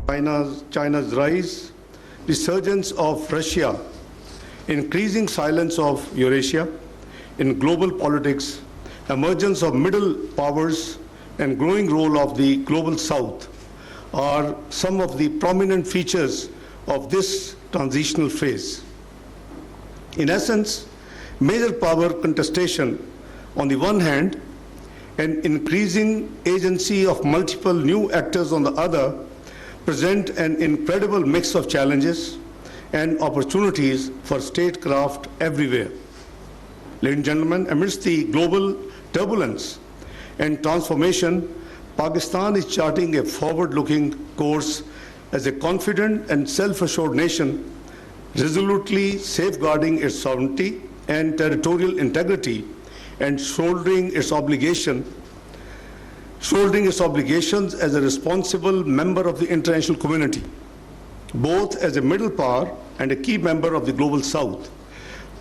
China's rise, resurgence of Russia, increasing silence of Eurasia in global politics, emergence of middle powers, and growing role of the global South are some of the prominent features of this transitional phase. In essence, major power contestation on the one hand and increasing agency of multiple new actors on the other present an incredible mix of challenges and opportunities for statecraft everywhere. Ladies and gentlemen, amidst the global turbulence and transformation, Pakistan is charting a forward-looking course as a confident and self-assured nation, resolutely safeguarding its sovereignty and territorial integrity and shouldering its obligations as a responsible member of the international community, both as a middle power and a key member of the global South.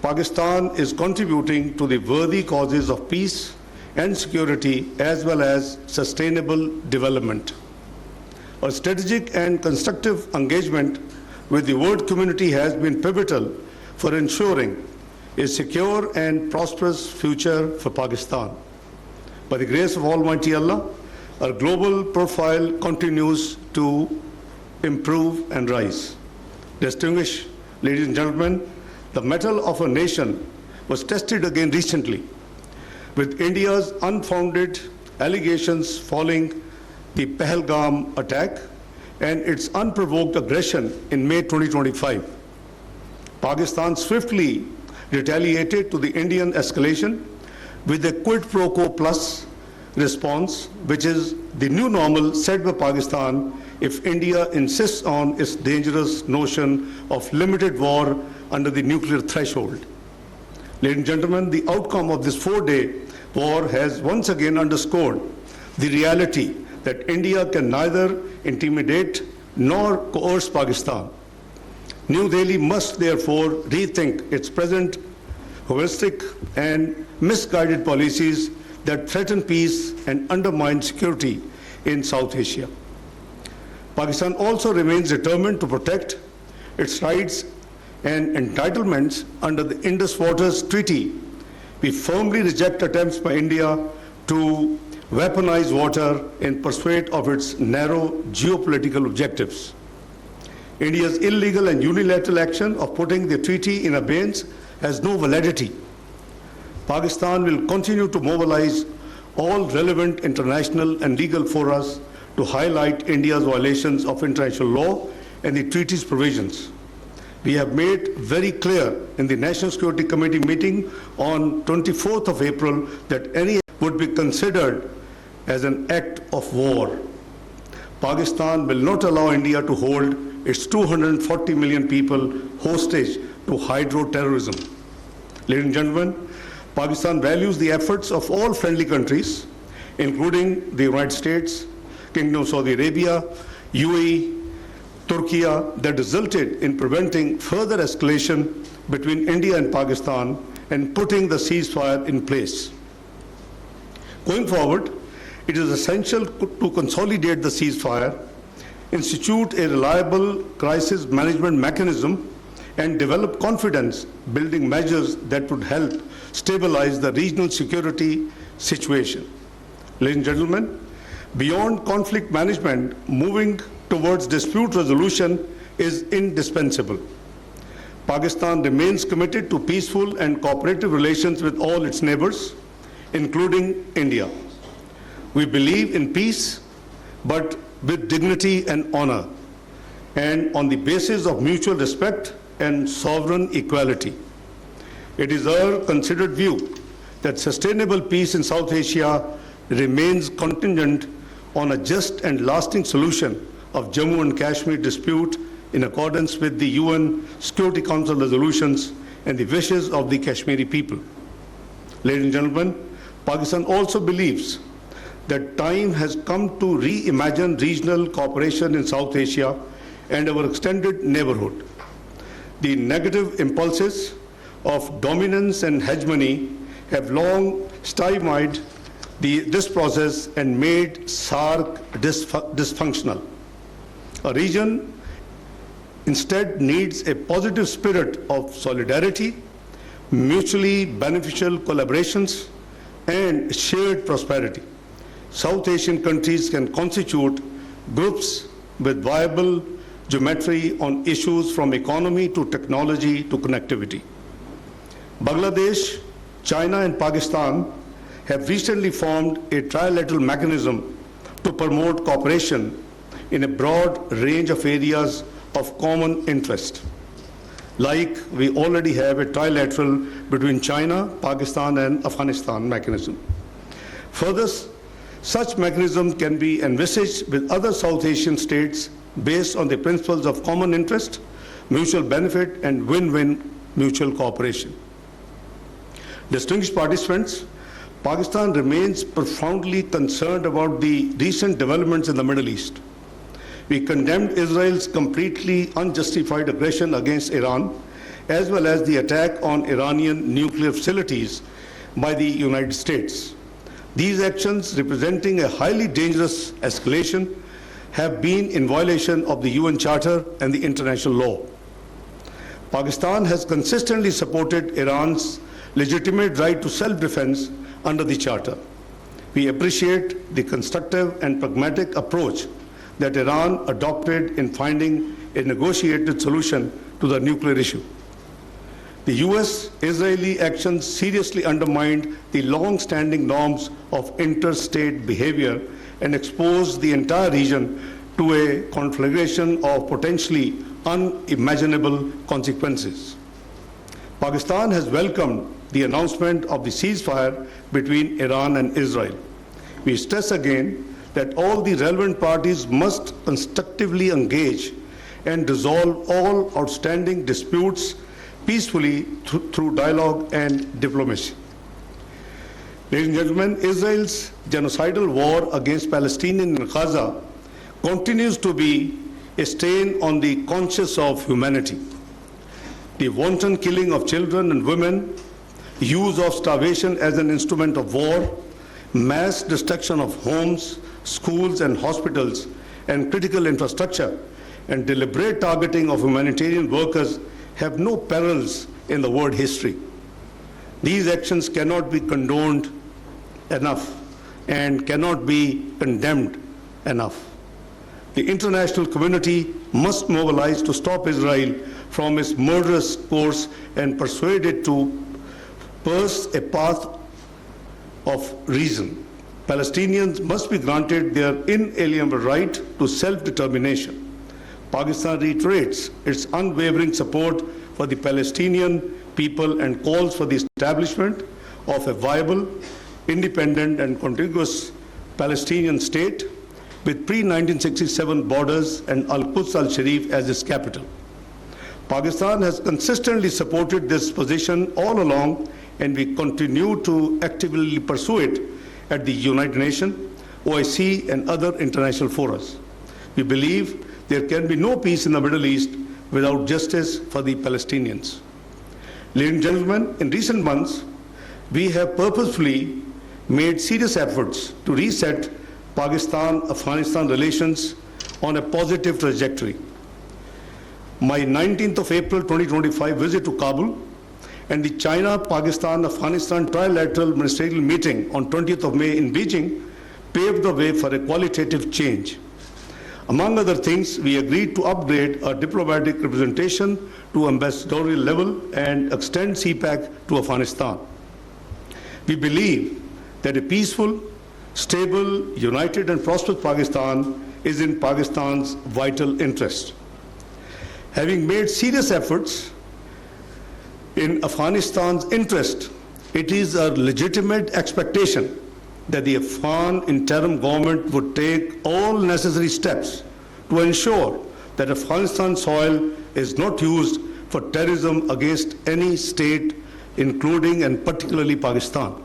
Pakistan is contributing to the worthy causes of peace and security as well as sustainable development. A strategic and constructive engagement with the world community has been pivotal for ensuring a secure and prosperous future for Pakistan. By the grace of Almighty Allah, our global profile continues to improve and rise. Distinguished ladies and gentlemen, the mettle of a nation was tested again recently, with India's unfounded allegations following the Pahalgam attack and its unprovoked aggression in May 2025. Pakistan swiftly retaliated to the Indian escalation with a quid pro quo plus response, which is the new normal set by Pakistan if India insists on its dangerous notion of limited war under the nuclear threshold. Ladies and gentlemen, the outcome of this 4-day war has once again underscored the reality that India can neither intimidate nor coerce Pakistan. New Delhi must therefore rethink its present holistic and misguided policies that threaten peace and undermine security in South Asia. Pakistan also remains determined to protect its rights and entitlements under the Indus Waters Treaty. We firmly reject attempts by India to weaponize water in pursuit of its narrow geopolitical objectives. India's illegal and unilateral action of putting the treaty in abeyance has no validity. Pakistan will continue to mobilize all relevant international and legal fora to highlight India's violations of international law and the treaty's provisions. We have made very clear in the National Security Committee meeting on 24th of April that any would be considered as an act of war. Pakistan will not allow India to hold its 240 million people hostage to hydro-terrorism. Ladies and gentlemen, Pakistan values the efforts of all friendly countries, including the United States, Kingdom of Saudi Arabia, UAE, Turkey, that resulted in preventing further escalation between India and Pakistan and putting the ceasefire in place. Going forward, it is essential to consolidate the ceasefire, institute a reliable crisis management mechanism, and develop confidence-building measures that would help stabilize the regional security situation. Ladies and gentlemen, beyond conflict management, moving towards dispute resolution is indispensable. Pakistan remains committed to peaceful and cooperative relations with all its neighbors, including India. We believe in peace, but with dignity and honor, and on the basis of mutual respect and sovereign equality. It is our considered view that sustainable peace in South Asia remains contingent on a just and lasting solution of Jammu and Kashmir dispute in accordance with the UN Security Council resolutions and the wishes of the Kashmiri people. Ladies and gentlemen, Pakistan also believes that time has come to reimagine regional cooperation in South Asia and our extended neighborhood. The negative impulses of dominance and hegemony have long stymied this process and made SAARC dysfunctional. A region instead needs a positive spirit of solidarity, mutually beneficial collaborations, and shared prosperity. South Asian countries can constitute groups with viable geometry on issues from economy to technology to connectivity. Bangladesh, China, and Pakistan have recently formed a trilateral mechanism to promote cooperation in a broad range of areas of common interest. Like we already have a trilateral between China, Pakistan, and Afghanistan mechanism. Further, such mechanism can be envisaged with other South Asian states based on the principles of common interest, mutual benefit, and win-win mutual cooperation. Distinguished participants, Pakistan remains profoundly concerned about the recent developments in the Middle East. We condemned Israel's completely unjustified aggression against Iran, as well as the attack on Iranian nuclear facilities by the United States. These actions, representing a highly dangerous escalation, have been in violation of the UN Charter and the international law. Pakistan has consistently supported Iran's legitimate right to self-defense under the Charter. We appreciate the constructive and pragmatic approach that Iran adopted in finding a negotiated solution to the nuclear issue. The US-Israeli actions seriously undermined the long-standing norms of interstate behavior and exposed the entire region to a conflagration of potentially unimaginable consequences. Pakistan has welcomed the announcement of the ceasefire between Iran and Israel. We stress again that all the relevant parties must constructively engage and resolve all outstanding disputes peacefully through dialogue and diplomacy. Ladies and gentlemen, Israel's genocidal war against Palestinians in Gaza continues to be a stain on the conscience of humanity. The wanton killing of children and women, use of starvation as an instrument of war, mass destruction of homes, schools and hospitals and critical infrastructure, and deliberate targeting of humanitarian workers have no parallels in the world history. These actions cannot be condoned enough and cannot be condemned enough. The international community must mobilize to stop Israel from its murderous course and persuade it to pursue a path of reason. Palestinians must be granted their inalienable right to self-determination. Pakistan reiterates its unwavering support for the Palestinian people and calls for the establishment of a viable, independent and contiguous Palestinian state with pre-1967 borders and Al-Quds al-Sharif as its capital. Pakistan has consistently supported this position all along, and we continue to actively pursue it at the United Nations, OIC, and other international forums. We believe there can be no peace in the Middle East without justice for the Palestinians. Ladies and gentlemen, in recent months, we have purposefully made serious efforts to reset Pakistan-Afghanistan relations on a positive trajectory. My 19th of April 2025 visit to Kabul and the China-Pakistan-Afghanistan trilateral ministerial meeting on 20th of May in Beijing paved the way for a qualitative change. Among other things, we agreed to upgrade our diplomatic representation to ambassadorial level and extend CPAC to Afghanistan. We believe that a peaceful, stable, united and prosperous Pakistan is in Pakistan's vital interest. Having made serious efforts in Afghanistan's interest, it is a legitimate expectation that the Afghan interim government would take all necessary steps to ensure that Afghanistan soil is not used for terrorism against any state, including and particularly Pakistan.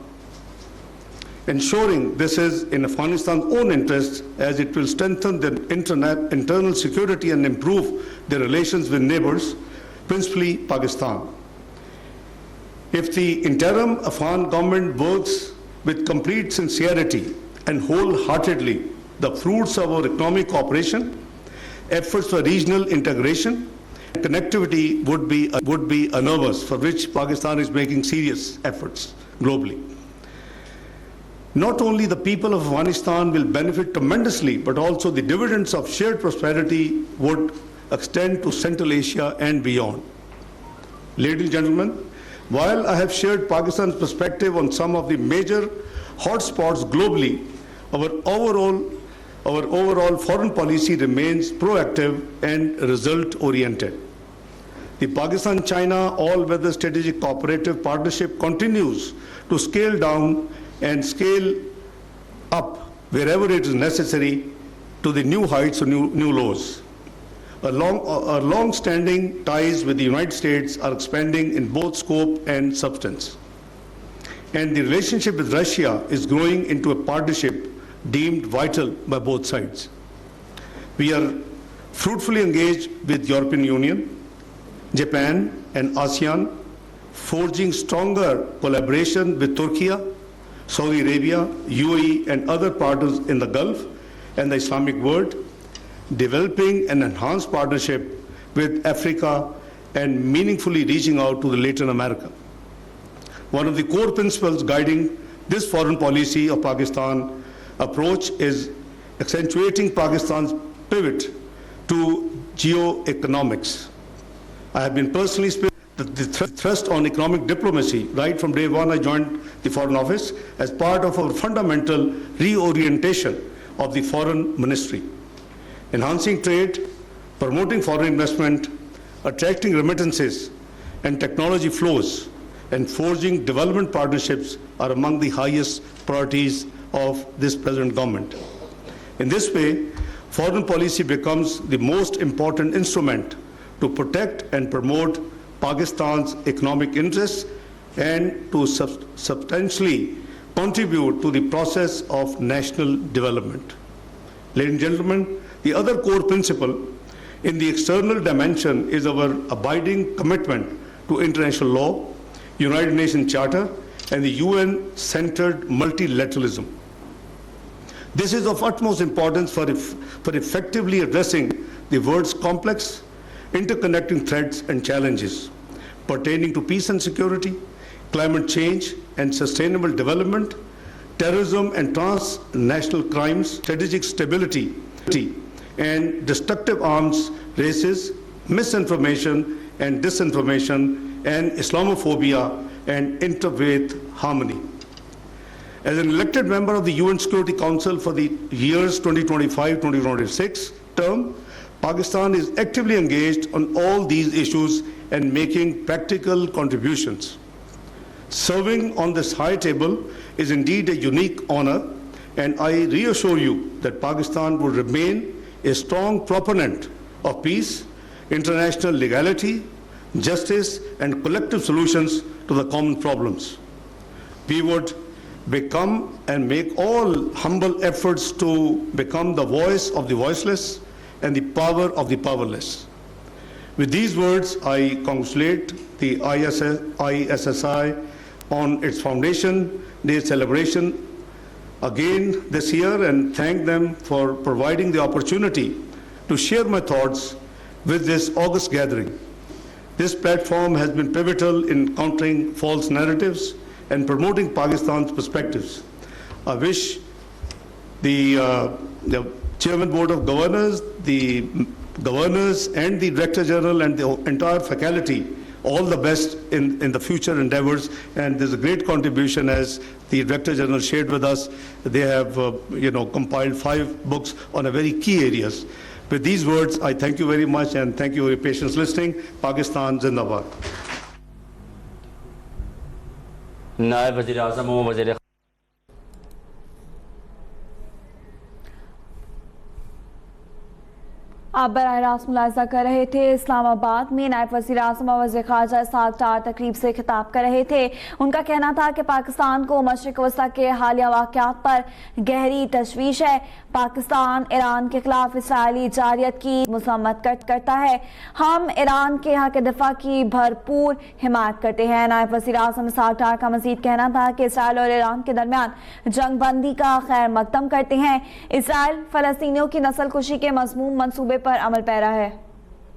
Ensuring this is in Afghanistan's own interest, as it will strengthen their internal security and improve their relations with neighbors, principally Pakistan. If the interim Afghan government works with complete sincerity and wholeheartedly, the fruits of our economic cooperation efforts for regional integration. Connectivity would be enormous, for which Pakistan is making serious efforts globally. Not only the people of Afghanistan will benefit tremendously, but also the dividends of shared prosperity would extend to Central Asia and beyond. Ladies and gentlemen, while I have shared Pakistan's perspective on some of the major hotspots globally, our overall foreign policy remains proactive and result-oriented. The Pakistan-China all-weather strategic cooperative partnership continues to scale down and scale up wherever it is necessary to the new heights or new lows. Our long-standing ties with the United States are expanding in both scope and substance. And the relationship with Russia is growing into a partnership deemed vital by both sides. We are fruitfully engaged with European Union, Japan and ASEAN, forging stronger collaboration with Turkey, Saudi Arabia, UAE and other partners in the Gulf and the Islamic world, developing an enhanced partnership with Africa and meaningfully reaching out to the Latin America. One of the core principles guiding this foreign policy of Pakistan approach is accentuating Pakistan's pivot to geoeconomics. I have been personally speaking the thrust on economic diplomacy right from day one I joined the Foreign Office as part of our fundamental reorientation of the Foreign Ministry. Enhancing trade, promoting foreign investment, attracting remittances and technology flows, and forging development partnerships are among the highest priorities of this present government. In this way, foreign policy becomes the most important instrument to protect and promote Pakistan's economic interests and to substantially contribute to the process of national development. Ladies and gentlemen, the other core principle in the external dimension is our abiding commitment to international law, United Nations Charter, and the UN-centered multilateralism. This is of utmost importance for effectively addressing the world's complex, interconnecting threats and challenges pertaining to peace and security, climate change and sustainable development, terrorism and transnational crimes, strategic stability, and destructive arms races, misinformation and disinformation, and Islamophobia and interfaith harmony. As an elected member of the UN Security Council for the years 2025-2026 term, Pakistan is actively engaged on all these issues and making practical contributions. Serving on this high table is indeed a unique honor, and I reassure you that Pakistan will remain a strong proponent of peace, international legality, justice, and collective solutions to the common problems. We would become and make all humble efforts to become the voice of the voiceless and the power of the powerless. With these words, I congratulate the ISSI on its Foundation Day celebration again this year and thank them for providing the opportunity to share my thoughts with this august gathering. This platform has been pivotal in countering false narratives and promoting Pakistan's perspectives. I wish the Chairman Board of Governors, the Governors and the Director General and the entire faculty all the best in the future endeavors, and there's a great contribution as the Director General shared with us. They have compiled 5 books on a very key areas. With these words, I thank you very much and thank you for your patience listening. Pakistan Zindabad. नायब वज़ीर आज़म व वज़ीर आप बराह रास्त मुलाहिज़ा कर रहे थे। इस्लामाबाद में नायब वज़ीर आज़म और वज़ीर ख़ारजा इशक़ डार तकरीब से खिताब कर रहे थे। उनका कहना था कि पाकिस्तान को मशरिक़ वस्ता के हालिया वाक़यात पर गहरी तशवीश है। पाकिस्तान ईरान के खिलाफ इसराइली जारियत की मज़म्मत करता है। हम ईरान के हक़ दिफ़ा की भरपूर हिमायत करते हैं। नायब वज़ीर आज़म इशक़ डार का मज़ीद कहना था कि इसराइल और ईरान के दरमियान जंग बंदी का खैर मकदम करते हैं। इसराइल फ़लस्तीनियों की नस्ल कुशी के मज़मूम मंसूबे पर पर अमल पैरा है।